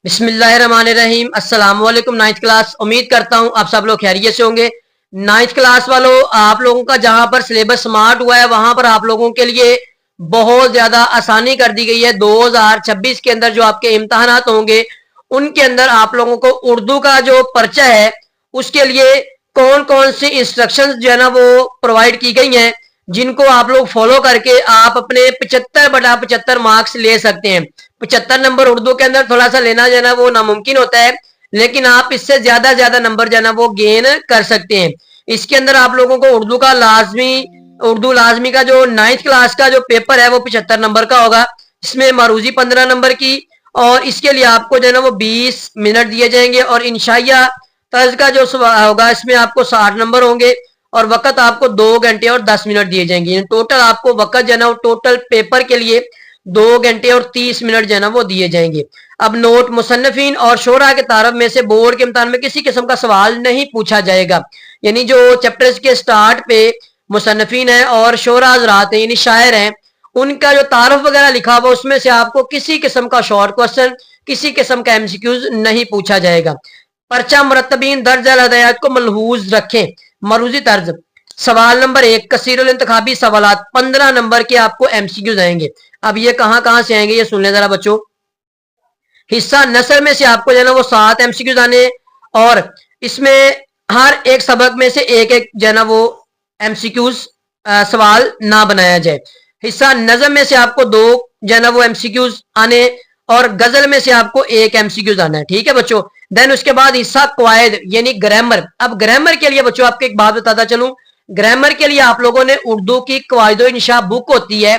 बिस्मिल्लाहिर्रहमानिर्रहीम। अस्सलाम वालेकुम नाइन्थ क्लास। उम्मीद करता हूँ आप सब लोग खैरियत से होंगे। नाइन्थ क्लास वालों, आप लोगों का जहां पर सिलेबस स्मार्ट हुआ है वहां पर आप लोगों के लिए बहुत ज्यादा आसानी कर दी गई है। 2026 के अंदर जो आपके इम्तहानात होंगे उनके अंदर आप लोगों को उर्दू का जो पर्चा है उसके लिए कौन कौन सी इंस्ट्रक्शंस जो है ना वो प्रोवाइड की गई हैं, जिनको आप लोग फॉलो करके आप अपने 75/75 मार्क्स ले सकते हैं। 75 नंबर उर्दू के अंदर थोड़ा सा लेना जो है ना वो नामुमकिन होता है, लेकिन आप इससे ज्यादा ज्यादा जो है ना वो गेन कर सकते हैं। इसके अंदर आप लोगों को उर्दू लाजमी का जो 9th क्लास का जो पेपर है वो 75 नंबर का होगा। इसमें मरूजी 15 नंबर की, और इसके लिए आपको जो है ना वो 20 मिनट दिए जाएंगे। और इंशाइया तर्ज का जो होगा इसमें आपको 60 नंबर होंगे और वक्त आपको 2 घंटे और 10 मिनट दिए जाएंगे। टोटल आपको वक्त जो है ना टोटल पेपर के लिए 2 घंटे और 30 मिनट जो है ना वो दिए जाएंगे। अब नोट, मुसन्नफीन और शोरा के तारफ में से बोर्ड के इम्तिहान में किसी किस्म का सवाल नहीं पूछा जाएगा। यानी जो चैप्टर्स के स्टार्ट पे मुसन्नफीन है और शोरा हजरात है यानी शायर हैं, उनका जो तारफ वगैरह लिखा हुआ उसमें से आपको किसी किस्म का शॉर्ट क्वेश्चन, किसी किस्म का एमसीक्यूज नहीं पूछा जाएगा। पर्चा मुरतबीन दर्ज अल हदायत को मलहूज रखें। मरूजी तर्ज सवाल नंबर 1 कसीरुल इंतखाबी सवालात 15 नंबर के आपको एमसीक्यूज आएंगे। अब ये कहां से आएंगे ये सुन ले जरा बच्चों। हिस्सा नसर में से आपको जो है ना वो 7 एमसीक्यूज आने, और इसमें हर एक सबक में से एक एक जो है ना वो एमसीक्यूज सवाल ना बनाया जाए। हिस्सा नजम में से आपको 2 जो है ना वो एमसीक्यूज आने, और गजल में से आपको 1 एमसीक्यूज आना है। ठीक है बच्चों। देन उसके बाद हिस्सा क्वायद यानी ग्रामर। अब ग्रामर के लिए बच्चों आपको एक बात बताता चलूं, ग्रामर के लिए आप लोगों ने उर्दू की कवायदो इंशा बुक होती है,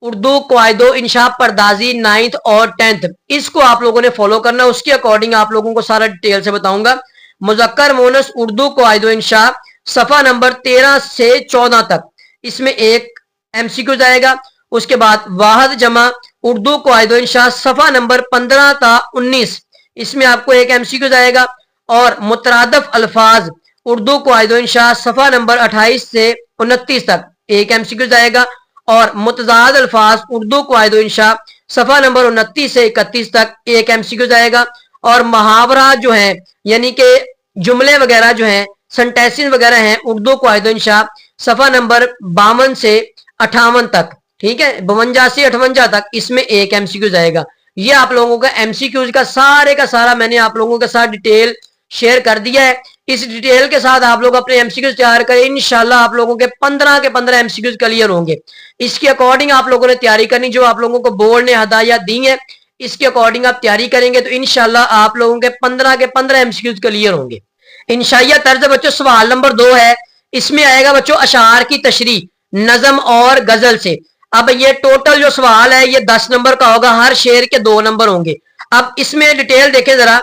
उर्दू कवायदो इंशा परदाजी 9th और 10th, इसको आप लोगों ने फॉलो करना। उसके अकॉर्डिंग आप लोगों को सारा डिटेल से बताऊंगा। मुजक्कर मोनस उर्दू कवायदो इंशा सफा नंबर 13 से 14 तक, इसमें 1 एमसीक्यू जाएगा। उसके बाद वाहद जमा उर्दू कवायदो इंशा सफा नंबर 15 ता 19, इसमें आपको 1 एमसीक्यू जाएगा। और मुतरादफ अल्फाज उर्दू कवायदो इंशा सफा नंबर 28 से 29 तक 1 एमसीक्यू जाएगा। और मुतजाद अल्फाज उर्दू कवायदो इंशा सफा नंबर 29 से 31 तक 1 एमसीक्यू जाएगा। और मुहावरा जो है यानी कि जुमले वगैरह जो हैं, सेंटेंसेस वगैरह हैं, उर्दू कवायदो इंशा सफा नंबर 52 से 58 तक, ठीक है, 52 से 58 तक, इसमें 1 एमसीक्यू जाएगा। ये आप लोगों का एमसीक्यूज का सारा मैंने आप लोगों के साथ डिटेल शेयर कर दिया है। इस डिटेल के साथ आप लोग अपने एमसीक्यूज तैयार करें, इंशाल्लाह आप लोगों के 15 के 15 एमसीक्यूज क्लियर होंगे। इसके अकॉर्डिंग आप लोगों ने तैयारी करनी, जो आप लोगों को बोर्ड ने हदायत दी है इसके अकॉर्डिंग आप तैयारी करेंगे तो इंशाल्लाह आप लोगों के 15 के 15 एमसीक्यूज क्लियर होंगे इंशाल्लाह। तर्ज बच्चों सवाल नंबर 2 है, इसमें आएगा बच्चों अशार की तशरी नजम और गजल से। अब ये टोटल जो सवाल है ये 10 नंबर का होगा, हर शेर के 2 नंबर होंगे। अब इसमें डिटेल देखें जरा।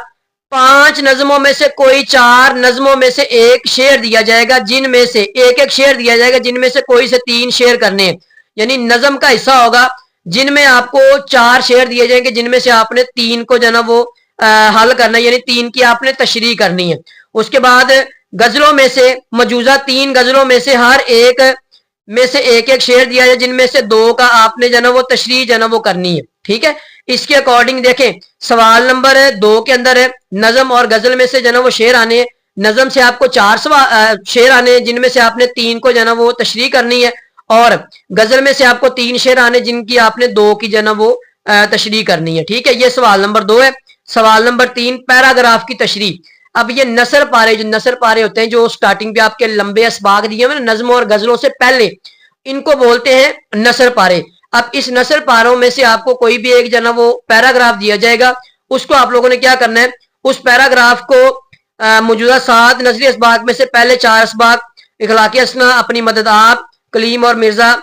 5 नज्मों में से कोई 4 नज्मों में से 1 शेर दिया जाएगा, जिनमें से एक शेर दिया जाएगा, जिनमें से कोई से 3 शेर करने हैं। यानी नज्म का हिस्सा होगा जिनमें आपको 4 शेर दिए जाएंगे, जिनमें से आपने 3 को जो है ना वो हल करना है, यानी 3 की आपने तशरीह करनी है। उसके बाद गजलों में से मौजूदा 3 गजलों में से हर एक में से एक शेर दिया जाए, जिनमें से 2 का आपने जो है वो तशरीह जो है वो करनी है। ठीक है। इसके अकॉर्डिंग देखें सवाल नंबर 2 के अंदर है नजम और गजल में से जो है वो शेर आने हैं। नजम से आपको 4 शेर आने हैं, जिनमें से आपने 3 को जो है वो तशरीह करनी है, और गजल में से आपको 3 शेर आने जिनकी आपने 2 की जो है वो तशरीह करनी है। ठीक है, ये सवाल नंबर 2 है। सवाल नंबर 3 पैराग्राफ की तशरीह। अब ये नसर पारे, जो नसर पारे होते हैं जो स्टार्टिंग पे आपके लंबे असबाग दिए हुए नज्म और गजलों से पहले, इनको बोलते हैं नसर पारे। अब इस नसर पारों में से आपको कोई भी एक जना वो पैराग्राफ दिया जाएगा, उसको आप लोगों ने क्या करना है, उस पैराग्राफ को मौजूदा 7 नजरी असबाग में से पहले 4 असबाग इखलाकी असना, अपनी मदद आप, कलीम और मिर्जा,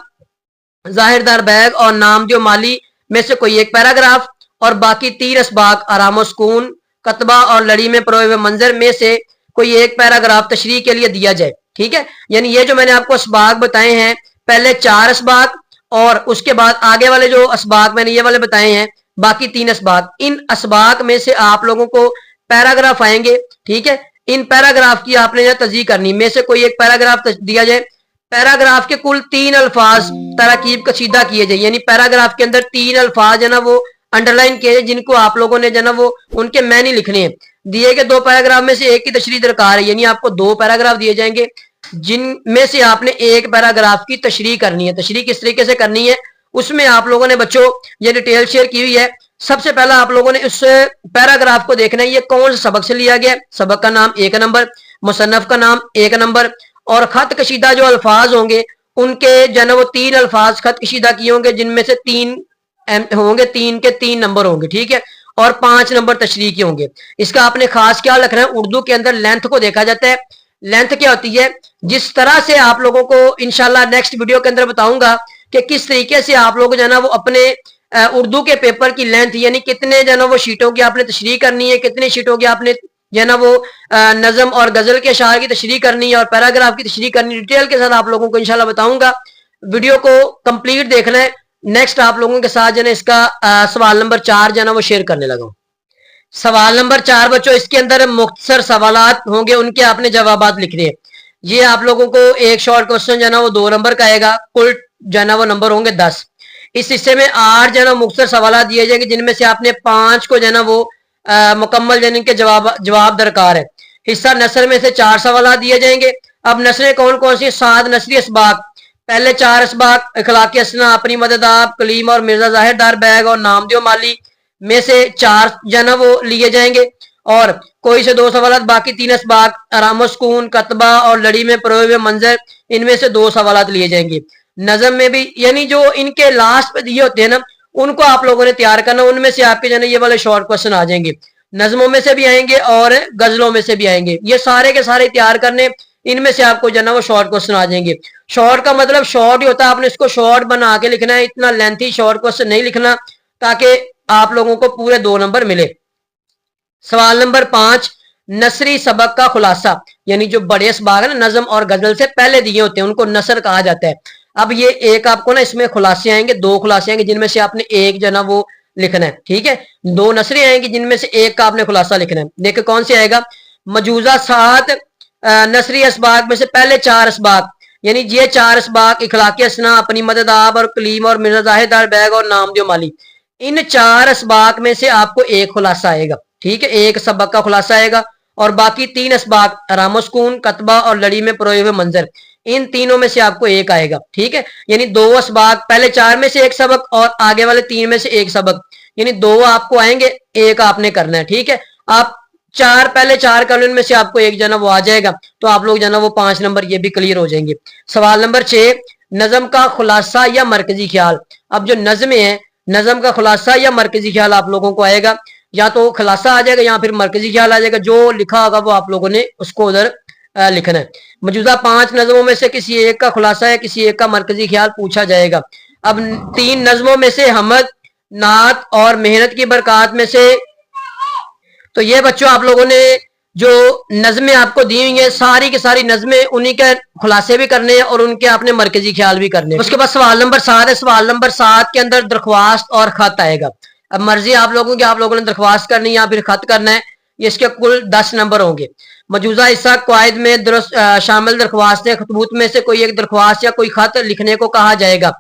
जाहिरदार बैग और नाम जो माली में से कोई एक पैराग्राफ, और बाकी 3 असबाग आराम सुकून, कतबा और लड़ी में परोए हुए मंजर में से कोई एक पैराग्राफ तशरीह के लिए दिया जाए। ठीक है, यानी ये जो मैंने आपको असबाग बताए हैं, पहले 4 असबाग और उसके बाद आगे वाले जो असबाग मैंने ये वाले बताए हैं, बाकी 3 असबाग, इन असबाग में से आप लोगों को पैराग्राफ आएंगे। ठीक है, इन पैराग्राफ की आपने जो तस्दीक करनी, में से कोई एक पैराग्राफ दिया जाए। पैराग्राफ के कुल 3 अल्फाज तरकीब कशीदा किए जाए, यानी पैराग्राफ के अंदर 3 अल्फाज है ना वो अंडरलाइन किए जिनको आप लोगों ने जो ना वो उनके मैनी लिखने हैं। दिए गए 2 पैराग्राफ में से एक की तशरीह दरकार है, यानी आपको 2 पैराग्राफ दिए जाएंगे जिनमें से आपने एक पैराग्राफ की तशरीह करनी है। तशरीह किस तरीके से करनी है उसमें आप लोगों ने बच्चों ये डिटेल शेयर की हुई है। सबसे पहला आप लोगों ने उस पैराग्राफ को देखना है ये कौन सा सबक से लिया गया। सबक का नाम 1 नंबर, मुसन्नफ का नाम 1 नंबर, और खत कशीदा जो अल्फाज होंगे उनके जो है वो 3 अल्फाज खत कशीदा किए होंगे जिनमें से 3 होंगे, 3 के 3 नंबर होंगे, ठीक है, और 5 नंबर तशरीह के होंगे। इसका आपने खास ख्याल रखना है, उर्दू के अंदर लेंथ को देखा जाता है। लेंथ क्या होती है, जिस तरह से आप लोगों को इंशाल्लाह नेक्स्ट वीडियो के अंदर बताऊंगा कि किस तरीके से आप लोग जो है ना वो अपने उर्दू के पेपर की लेंथ यानी कितने जो है ना वो शीटों की आपने तशरीह करनी है, कितनी शीटों की आपने जो है ना वो नज़म और गजल के अशार की तशरीह करनी है और पैराग्राफ की तशरीह करनी, डिटेल के साथ आप लोगों को इंशाल्लाह बताऊंगा। वीडियो को कंप्लीट देखना है। नेक्स्ट आप लोगों के साथ जो है इसका सवाल नंबर 4 जो है ना वो शेयर करने लगा हूं। सवाल नंबर 4 बच्चों, इसके अंदर मुख्तसर सवालात होंगे, उनके आपने जवाबात लिखने हैं। ये आप लोगों को एक शॉर्ट क्वेश्चन जो है ना वो 2 नंबर का आएगा, कुल जो है ना वो नंबर होंगे 10। इस हिस्से में 8 जो है ना मुख्तसर सवाल दिए जाएंगे जिनमें से आपने 5 को जो है ना वो मुकम्मल जो इनके जवाब दरकार है। हिस्सा नसर में से 4 सवाल दिए जाएंगे। अब नसरें कौन कौन सी, 7 नसरी असबाक। पहले 4 असबाक इखलाकी असना, अपनी मदद आप, कलीम और मिर्जा जाहिर दार बैग और नामदियो माली में से 4 जो है ना वो लिए जाएंगे, और कोई से 2 सवाल, बाकी 3 असबाक आराम सुकून, कतबा और लड़ी में परोए हुए मंजर, इनमें से 2 सवाल लिए जाएंगे। नज़म में भी यानी जो इनके लास्ट पे दिए होते हैं ना उनको आप लोगों ने तैयार करना, उनमें से आपके जो है ये वाले शॉर्ट क्वेश्चन आ जाएंगे। नज़मों में से भी आएंगे और गजलों में से भी आएंगे, ये सारे के सारे तैयार करने, इनमें से आपको जो है ना वो शॉर्ट क्वेश्चन आ जाएंगे। शॉर्ट का मतलब शॉर्ट ही होता है, आपने इसको शॉर्ट बना के लिखना है, इतना लेंथी शॉर्ट क्वेश्चन नहीं लिखना ताकि आप लोगों को पूरे 2 नंबर मिले। सवाल नंबर 5, नसरी सबक का खुलासा, यानी जो बड़े असबाक है ना नज़म और गजल से पहले दिए होते हैं उनको नसर कहा जाता है। अब ये एक आपको ना इसमें खुलासे आएंगे, 2 खुलासे आएंगे जिनमें से आपने एक जो ना वो लिखना है, ठीक है। 2 नसरें आएंगी जिनमें से एक का आपने खुलासा लिखना है। देखो कौन से आएगा, मौजूदा 7 नसरी असबाक में से पहले 4 असबाक, यानी ये 4 असबाक इखलाकी असना, अपनी मदद आप और कलीम और मिर्जा जाहिर दार बैग और नामदियो माली, इन 4 असबाक में से आपको एक खुलासा आएगा, ठीक है, एक सबक का खुलासा आएगा, और बाकी 3 असबाक आराम सुकून, कतबा और लड़ी में परोए हुए मंजर, इन तीनों में से आपको एक आएगा, ठीक है। यानी 2 असबाक, पहले 4 में से एक सबक और आगे वाले 3 में से एक सबक, यानी 2 आपको आएंगे, एक आपने करना है, ठीक है। आप 4 पहले 4 कर लो, इनमें से आपको एक जो ना वो आ जाएगा, तो आप लोग जो ना वो 5 नंबर ये भी क्लियर हो जाएंगे। सवाल नंबर 6, नज़म का खुलासा या मरकजी ख्याल। अब जो नज़में है, नज़म का खुलासा या मरकजी ख्याल आप लोगों को आएगा, या तो खुलासा आ जाएगा या फिर मरकजी ख्याल आ जाएगा, जो लिखा होगा वो आप लोगों ने उसको उधर लिखना है। मौजूदा 5 नज़मों में से किसी एक का खुलासा या किसी एक का मरकजी ख्याल पूछा जाएगा। अब 3 नज़मों में से हमद, नात और मेहनत की बरकत में से, तो ये बच्चों आप लोगों ने जो नज़में आपको दी हुई है सारी की सारी नज़में उन्हीं के खुलासे भी करने हैं और उनके आपने मरकजी ख्याल भी करने हैं। उसके बाद सवाल नंबर 7 है। सवाल नंबर 7 के अंदर दरख्वास्त और खत आएगा। अब मर्जी आप लोगों की, आप लोगों ने दरख्वास्त करनी है या फिर खत करना है। इसके कुल 10 नंबर होंगे। मौजूदा हिस्सा क्वायद में शामिल दरख्वास्त खतबूत में से कोई एक दरख्वास्त या कोई खत लिखने को कहा जाएगा।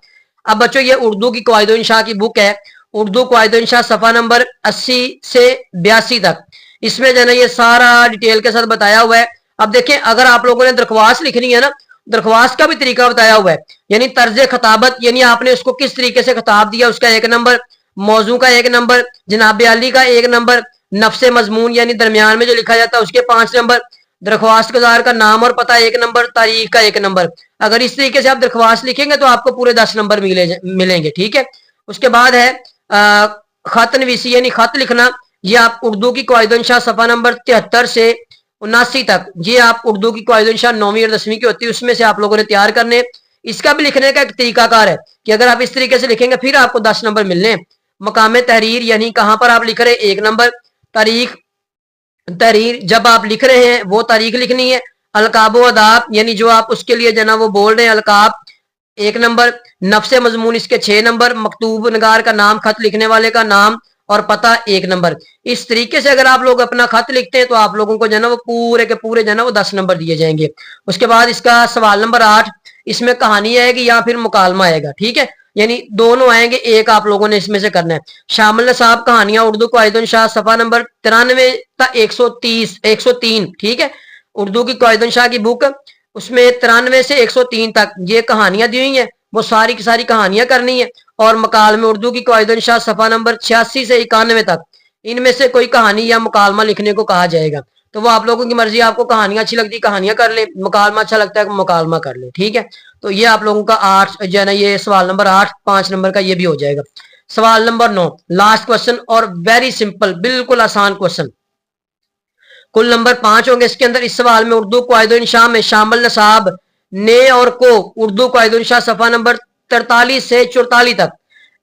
अब बच्चों ये उर्दू की क्वायद इंशा की बुक है, उर्दू क्वायद इंशा सफ़ा नंबर 80 से 82 तक, इसमें जो है ये सारा डिटेल के साथ बताया हुआ है। अब देखें, अगर आप लोगों ने दरख्वास्त लिखनी है ना, दरख्वास्त का भी तरीका बताया हुआ है, यानी तर्ज खताबत, यानी आपने उसको किस तरीके से खताब दिया उसका 1 नंबर, मौजू का 1 नंबर, जनाब अली का 1 नंबर, नफ्से मजमून यानी दरमियान में जो लिखा जाता है उसके 5 नंबर, दरख्वास्त गुजार का नाम और पता 1 नंबर, तारीख का 1 नंबर। अगर इस तरीके से आप दरख्वास्त लिखेंगे तो आपको पूरे 10 नंबर मिलेंगे, ठीक है। उसके बाद है खत नवीसी यानी खत लिखना। ये आप उर्दू की क्वायद-ए-इंशा सफ़ा नंबर 73 से 79 तक, ये आप उर्दू की क्वायद-ए-इंशा 9वीं और 10वीं की होती है, उसमें से आप लोगों ने तैयार करने। इसका भी लिखने का एक तरीकाकार है कि अगर आप इस तरीके से लिखेंगे फिर आपको 10 नंबर मिलने। मकाम तहरीर यानी कहाँ पर आप लिख रहे हैं 1 नंबर, तारीख तहरीर जब आप लिख रहे हैं वो तारीख लिखनी है। अलकाब अदाब यानी जो आप उसके लिए जना वो बोल रहे हैं, अलकाब 1 नंबर, नफ्से मजमून इसके 6 नंबर, मकतूब नगार का नाम, खत लिखने वाले का नाम और पता 1 नंबर। इस तरीके से अगर आप लोग अपना खत लिखते हैं तो आप लोगों को जो है वो पूरे के पूरे जो है वो 10 नंबर दिए जाएंगे। उसके बाद इसका सवाल नंबर 8, इसमें कहानी आएगी या फिर मुकालमा आएगा, ठीक है। यानी दोनों आएंगे, एक आप लोगों ने इसमें से करना है। शामिल नसाब कहानियां उर्दू कायद शाह सफा नंबर 93 था 103, ठीक है। उर्दू की कायद शाह की बुक, उसमें 93 से 103 तक ये कहानियां दी हुई हैं, वो सारी की सारी कहानियां करनी है। और मकालमे उर्दू की कायद शाह सफा नंबर 86 से 91 तक इनमें से कोई कहानी या मुकालमा लिखने को कहा जाएगा। तो वो आप लोगों की मर्जी, आपको कहानियां अच्छी लगती है कहानियां कर ले, मुकालमा अच्छा लगता है मुकालमा कर ले, ठीक है। तो ये आप लोगों का 8 जो है ना, ये सवाल नंबर 8 5 नंबर का ये भी हो जाएगा। सवाल नंबर 9 लास्ट क्वेश्चन और वेरी सिंपल, बिल्कुल आसान क्वेश्चन। कुल नंबर 5 होंगे इसके अंदर। इस सवाल में उर्दू कायदो इंशा में शामिल नसाब ने और को, उर्दू कायदो इंशा सफा नंबर 43 से 44 तक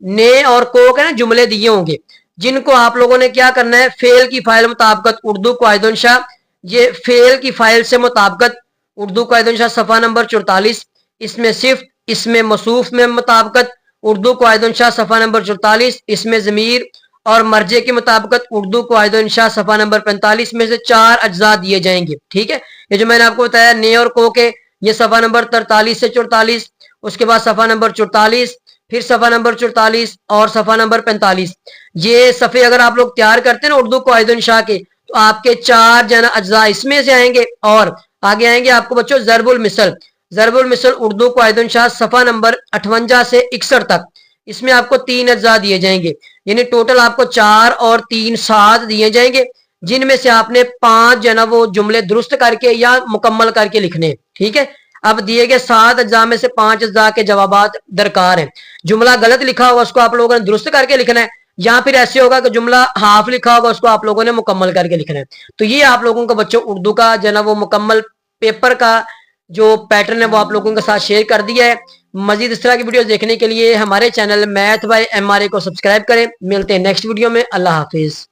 ने और को के ना जुमले दिए होंगे, जिनको आप लोगों ने क्या करना है, फेल की फाइल मुताबिकत उर्दू कायदो इंशा, ये फेल की फाइल से मुताबिकत उर्दू कायदो इंशा सफा नंबर 44, इसमें सिर्फ इसमें मसूफ में मुताबिकत उर्दू कायदो इंशा सफा नंबर 44, इसमें जमीर और मर्जे के मुताबिकत उर्दू कायदो इंशा सफा नंबर 45 में से 4 अज्जा दिए जाएंगे, ठीक है। ये जो मैंने आपको बताया ने और को के, ये सफा नंबर 43 से 44, उसके बाद सफा नंबर 44, फिर सफा नंबर 44 और सफा नंबर 45। ये सफ़े अगर आप लोग तैयार करते हैं ना उर्दू कायदो इंशा के, तो आपके 4 जना अज्जा इसमें से आएंगे। और आगे आएंगे आपको बच्चों ज़रबुल मिसल, ज़रबुल मिसल उर्दू कायदो इंशा सफा नंबर 58 से 61 तक, इसमें आपको 3 अज्जा दिए जाएंगे, यानी टोटल आपको 4 और 3 7 दिए जाएंगे, जिनमें से आपने 5 जो है ना वो जुमले दुरुस्त करके या मुकम्मल करके लिखने, ठीक है। अब दिए गए 7 अज्जा में से 5 अज्जा के जवाबात दरकार हैं। जुमला गलत लिखा होगा उसको आप लोगों ने दुरुस्त करके लिखना है, या फिर ऐसे होगा कि जुमला हाफ लिखा होगा उसको आप लोगों ने मुकम्मल करके लिखना है। तो ये आप लोगों को बच्चों उर्दू का जो है ना वो मुकम्मल पेपर का जो पैटर्न है वो आप लोगों के साथ शेयर कर दिया है। मजीद इस तरह की वीडियो देखने के लिए हमारे चैनल मैथ बाय MRA को सब्सक्राइब करें। मिलते हैं नेक्स्ट वीडियो में। अल्लाह हाफिज।